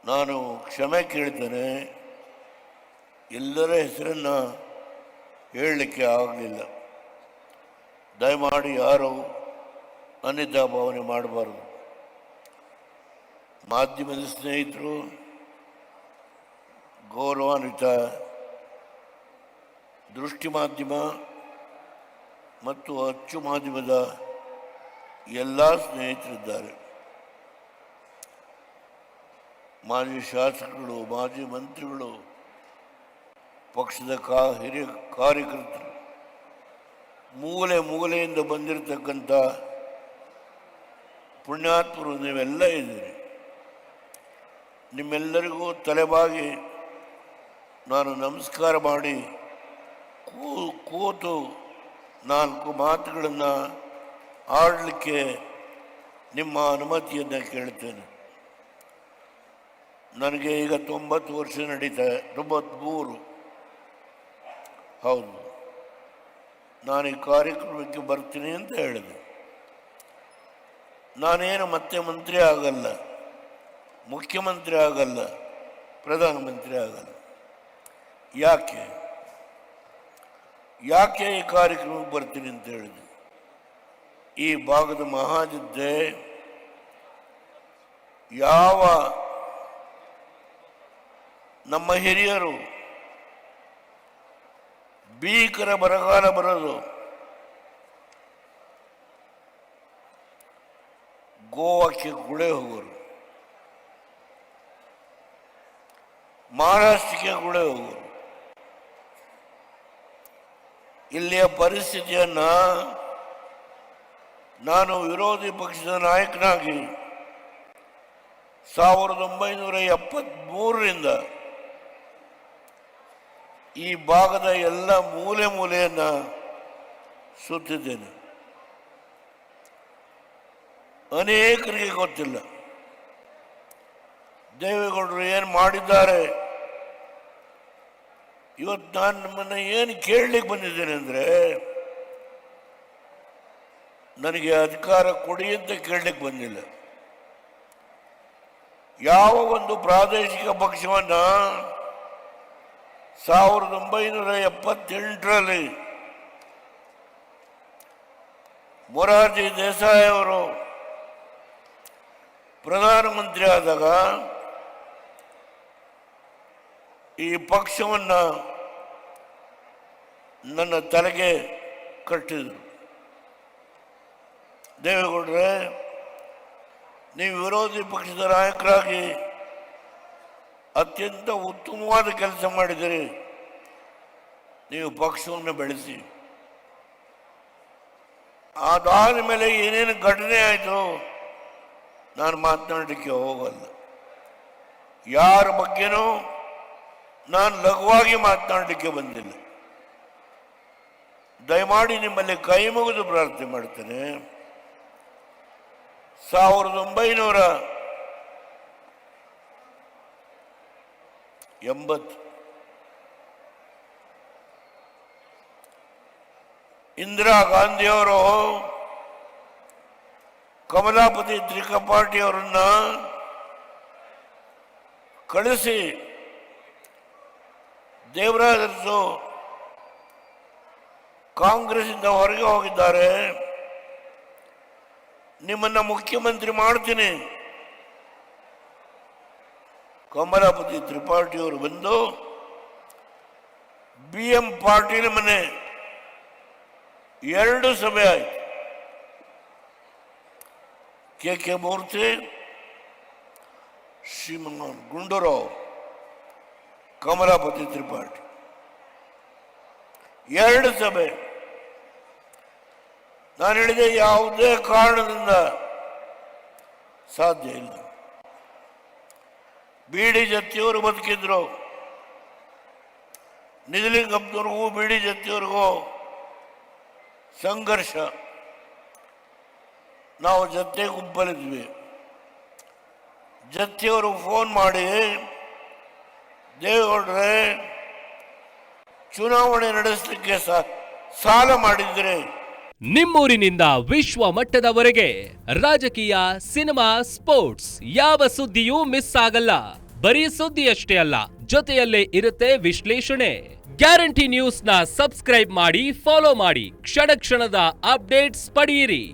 ನಾನು ಕ್ಷಮೆ ಕೇಳ್ತೇನೆ. ಎಲ್ಲರ ಹೆಸರನ್ನು ಹೇಳಲಿಕ್ಕೆ ಆಗಲಿಲ್ಲ. ದಯಮಾಡಿ ಯಾರು ಅನ್ಯತಾ ಭಾವನೆ ಮಾಡಬಾರ್ದು. ಮಾಧ್ಯಮದ ಸ್ನೇಹಿತರು, ಗೌರವಾನ್ವಿತ ದೃಷ್ಟಿ ಮಾಧ್ಯಮ ಮತ್ತು ಅಚ್ಚು ಮಾಧ್ಯಮದ ಎಲ್ಲ ಸ್ನೇಹಿತರಿದ್ದಾರೆ. ಮಾಜಿ ಶಾಸಕರು, ಮಾಜಿ ಮಂತ್ರಿಗಳು, ಪಕ್ಷದ ಹಿರಿಯ ಕಾರ್ಯಕರ್ತರು, ಮೂಲೆಯಿಂದ ಬಂದಿರತಕ್ಕಂಥ ಪುಣ್ಯಾತ್ಮರು ನೀವೆಲ್ಲ ಇದ್ದೀರಿ. ನಿಮ್ಮೆಲ್ಲರಿಗೂ ತಲೆಬಾಗಿ ನಾನು ನಮಸ್ಕಾರ ಮಾಡಿ ಕೂತು 4 ಮಾತುಗಳನ್ನು ಆಡಲಿಕ್ಕೆ ನಿಮ್ಮ ಅನುಮತಿಯನ್ನು ಕೇಳ್ತೇನೆ. ನನಗೆ ಈಗ 90 ವರ್ಷ ನಡೀತಾ, 93. ಹೌದು, ನಾನು ಈ ಕಾರ್ಯಕ್ರಮಕ್ಕೆ ಬರ್ತೀನಿ ಅಂತ ಹೇಳಿದೆ. ನಾನೇನು ಮತ್ತೆ ಮಂತ್ರಿ ಆಗಲ್ಲ, ಮುಖ್ಯಮಂತ್ರಿ ಆಗಲ್ಲ, ಪ್ರಧಾನಮಂತ್ರಿ ಆಗಲ್ಲ. ಯಾಕೆ ಈ ಕಾರ್ಯಕ್ರಮಕ್ಕೆ ಬರ್ತೀನಿ ಅಂತ ಹೇಳಿದೆ? ಈ ಭಾಗದ ಮಹಾಯುದ್ಧೆ ಯಾವ ನಮ್ಮ ಹಿರಿಯರು ಭೀಕರ ಬರಗಾಲ ಬರೋದು, ಗೋವಾಕ್ಕೆ ಗುಳೆ ಹೋಗೋರು, ಮಹಾರಾಷ್ಟ್ರಕ್ಕೆ ಗುಳೆ ಹೋಗೋರು. ಇಲ್ಲಿಯ ಪರಿಸ್ಥಿತಿಯನ್ನು ನಾನು ವಿರೋಧಿ ಪಕ್ಷದ ನಾಯಕನಾಗಿ 1973ರಿಂದ ಈ ಭಾಗದ ಎಲ್ಲ ಮೂಲೆಯನ್ನು ಸುತ್ತಿದ್ದೇನೆ. ಅನೇಕರಿಗೆ ಗೊತ್ತಿಲ್ಲ ದೇವೇಗೌಡರು ಏನು ಮಾಡಿದ್ದಾರೆ. ಇವತ್ತು ನಾನು ನಿಮ್ಮನ್ನು ಏನು ಕೇಳಲಿಕ್ಕೆ ಬಂದಿದ್ದೇನೆ ಅಂದರೆ, ನನಗೆ ಅಧಿಕಾರ ಕೊಡಿ ಅಂತ ಕೇಳಲಿಕ್ಕೆ ಬಂದಿಲ್ಲ. ಯಾವ ಒಂದು ಪ್ರಾದೇಶಿಕ ಪಕ್ಷವನ್ನು 1978ರಲ್ಲಿ ಮೊರಾರ್ಜಿ ದೇಸಾಯಿ ಅವರು ಪ್ರಧಾನಮಂತ್ರಿ ಆದಾಗ ಈ ಪಕ್ಷವನ್ನು ನನ್ನ ತಲೆಗೆ ಕಟ್ಟಿದರು. ದೇವೇಗೌಡರೇ, ನೀವು ವಿರೋಧಿ ಪಕ್ಷದ ನಾಯಕರಾಗಿ ಅತ್ಯಂತ ಉತ್ತಮವಾದ ಕೆಲಸ ಮಾಡಿದಿರಿ. ನೀವು ಪಕ್ಷವನ್ನು ಬೆಳೆಸಿ. ಅದಾದ ಮೇಲೆ ಏನೇನು ಘಟನೆ ಆಯಿತು ನಾನು ಮಾತನಾಡಲಿಕ್ಕೆ ಹೋಗಲ್ಲ. ಯಾರ ಬಗ್ಗೆನೂ ನಾನು ಲಘುವಾಗಿ ಮಾತನಾಡಲಿಕ್ಕೆ ಬಂದಿಲ್ಲ. ದಯಮಾಡಿ ನಿಮ್ಮಲ್ಲಿ ಕೈ ಮುಗಿದು ಪ್ರಾರ್ಥನೆ ಮಾಡ್ತೇನೆ. 1980 ಇಂದಿರಾ ಗಾಂಧಿಯವರು ಕಮಲಾಪತಿ ತ್ರಿಪಾಠಿ ಅವರನ್ನ ಕಳಿಸಿ ದೇವರಾಜ ಅರಸು ಕಾಂಗ್ರೆಸ್ಸಿಂದ ಹೊರಗೆ ಹೋಗಿದ್ದಾರೆ, ನಿಮ್ಮನ್ನ ಮುಖ್ಯಮಂತ್ರಿ ಮಾಡ್ತೀನಿ. ಕಮಲಾಪತಿ ತ್ರಿಪಾಠಿಯವರು ಬಂದು BM ಪಾಟೀಲ್ ಮನೆ 2 ಸಭೆ ಆಯಿತು. KK ಮೂರ್ತಿ, ಶ್ರೀಮನ್ ಗುಂಡೂರಾವ್, ಕಮಲಾಪತಿ ತ್ರಿಪಾಠಿ 2 ಸಭೆ. ನಾನು ಹೇಳಿದೆ, ಯಾವುದೇ ಕಾರಣದಿಂದ ಸಾಧ್ಯ ಇಲ್ಲ. BD ಜತ್ತಿಯವರು ಬದುಕಿದ್ರು, ನಿಜಲಿಂಗಪ್ಪನವ್ರಿಗೂ BD ಜತ್ತಿಯವ್ರಿಗೂ ಸಂಘರ್ಷ. ನಾವು ಜೊತೆ ಗುಂಪಲ್ಲಿದ್ವಿ. ಜತ್ತಿಯವರು ಫೋನ್ ಮಾಡಿ, ದೇವೇಗೌಡರೇ, ಚುನಾವಣೆ ನಡೆಸಲಿಕ್ಕೆ ಸಾಲ ಮಾಡಿದ್ರೆ. ನಿಮ್ಮೂರಿನಿಂದ ವಿಶ್ವ ಮಟ್ಟದವರೆಗೆ ರಾಜಕೀಯ, ಸಿನಿಮಾ, ಸ್ಪೋರ್ಟ್ಸ್ ಯಾವ ಸುದ್ದಿಯೂ ಮಿಸ್ ಆಗಲ್ಲ. ಬರೀ ಸುದ್ದಿಯಷ್ಟೇ ಅಲ್ಲ, ಜೊತೆಯಲ್ಲೇ ಇರುತ್ತೆ ವಿಶ್ಲೇಷಣೆ. ಗ್ಯಾರಂಟಿ ನ್ಯೂಸ್ ನ ಸಬ್ಸ್ಕ್ರೈಬ್ ಮಾಡಿ, ಫಾಲೋ ಮಾಡಿ, ಕ್ಷಣ ಕ್ಷಣದ ಅಪ್ಡೇಟ್ಸ್ ಪಡೆಯಿರಿ.